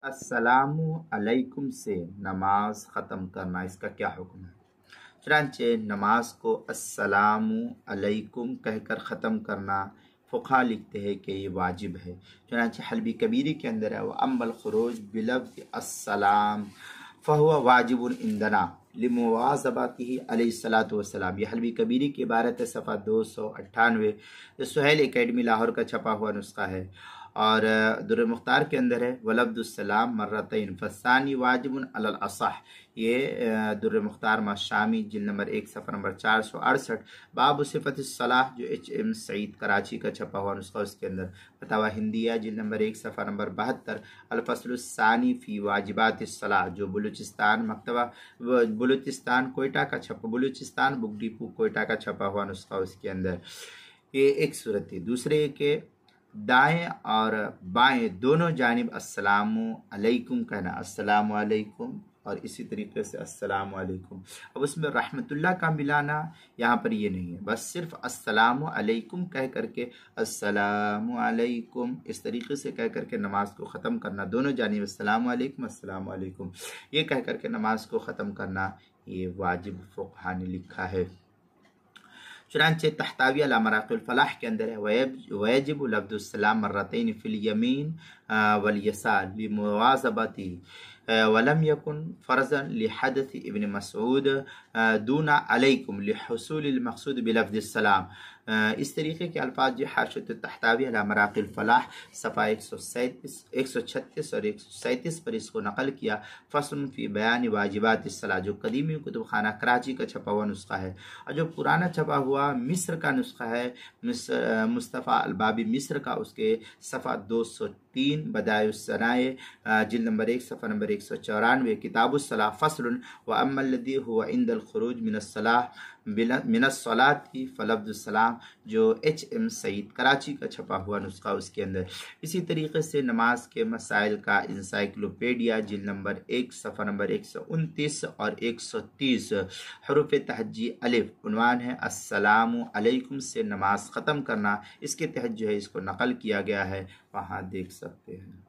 अस्सलामु अलैकुम से नमाज ख़त्म करना, इसका क्या हुक्म है। चुनांचे नमाज को अस्सलामु अलैकुम कहकर ख़त्म करना फ़ुक़हा लिखते हैं कि ये वाजिब है। चुनांचे हल्बी कबीरी के अंदर है, वह अम्मल खुरूज बिलफ्ज़ अस्सलाम फ़हुवा वाजिबुन इंदना लिमुवाज़बतिही अलैहिस्सलातु वस्सलाम। ये हल्बी कबीरी की इबारत है, सफ़ा 298, जो सुहेल एकेडमी लाहौर का छपा हुआ नुस्खा है। और दुर्र मुख्तार के अंदर है वलब्दुस्सलाम मर्रतैन फसानी वाजिबुन अलल असह। ये दुर्र मुख्तार माशामी जिल्द नंबर 1 सफ़ा नंबर 468 बाब सिफ़तिस्सलाह, जो HM सईद कराची का छपा हुआ नुस्खा, उसके अंदर फतावा हिंदिया जिल्द नंबर 1 सफ़ा नंबर 72 अल-फ़स्लुस्सानी फ़ी वाजिबातिस्सलाह, जो बलूचिस्तान मकतबा बलूचिस्तान कोयटा का छपा, बलूचिस्तान बुक डिपो कोयटा का छपा हुआ नुस्खा, उसके अंदर ये एक सूरत थी। दूसरे के दाएं और बाएं दोनों जानिब अस्सलामु अलैकुम कहना, अस्सलामु अलैकुम, और इसी तरीके से अस्सलामु अलैकुम। अब उसमें रहमतुल्लाह का मिलाना यहाँ पर ये नहीं है, बस सिर्फ अस्सलामु अलैकुम कह करके अस्सलामु अलैकुम इस तरीके से कह करके नमाज को ख़त्म करना, दोनों जानिब अस्सलामु अलैकुम अस्सलामु अलैकुम ये कह करके नमाज को ख़त्म करना, ये वाजिब फ़ुक़हा ने लिखा है। चुनांचे तहतावी अला मराक़िल फ़लाह के अंदर है वयजिबु लफ्ज़ुस्सलाम मर्रतैन फ़िल यमीन वल यसार लिमुवाज़बती वलम यकुन फ़र्ज़न लिहदथ इब्न मसऊद दूना अलैकुम लिहुसूलिल मक़सूद बिलफ्ज़िस्सलाम। इस तरीके के अल्फाज जो हाशियत तहतावी अला मराक़िल फ़लाह सफ़ा 136 और 137 पर इसको नकल किया। फ़स्ल फ़ी बयान वाजिबातिस्सलाह, जो कदीमी कुतुब खाना कराची का छपा हुआ नुस्खा है, और जो पुराना छपा हुआ मिस्र का नुस्खा है, मुस्तफ़ा अलबाबी मिस्र का, उसके सफ़ा 203 बदायुस्सनाए जिल्द नंबर 1 सफ़ा नंबर 194 किताबुस्सलाह फ़स्लुन व अम्मल्लज़ी हुवा इंदल खुरूज मिनस्सलाती फ़लफ्ज़ुस्सलाम, जो HM सईद कराची का छपा हुआ नुस्खा, उसके अंदर इसी तरीके से नमाज के मसाइल का इंसाइक्लोपीडिया जिल्द नंबर 1 सफ़ा नंबर 129 और 130 हरूफ तहज्जी अलिफ, उन्वान है अस्सलामु अलैकुम से नमाज ख़त्म करना, इसके तहत जो है इसको नकल किया गया है, वहाँ देख सकते हैं।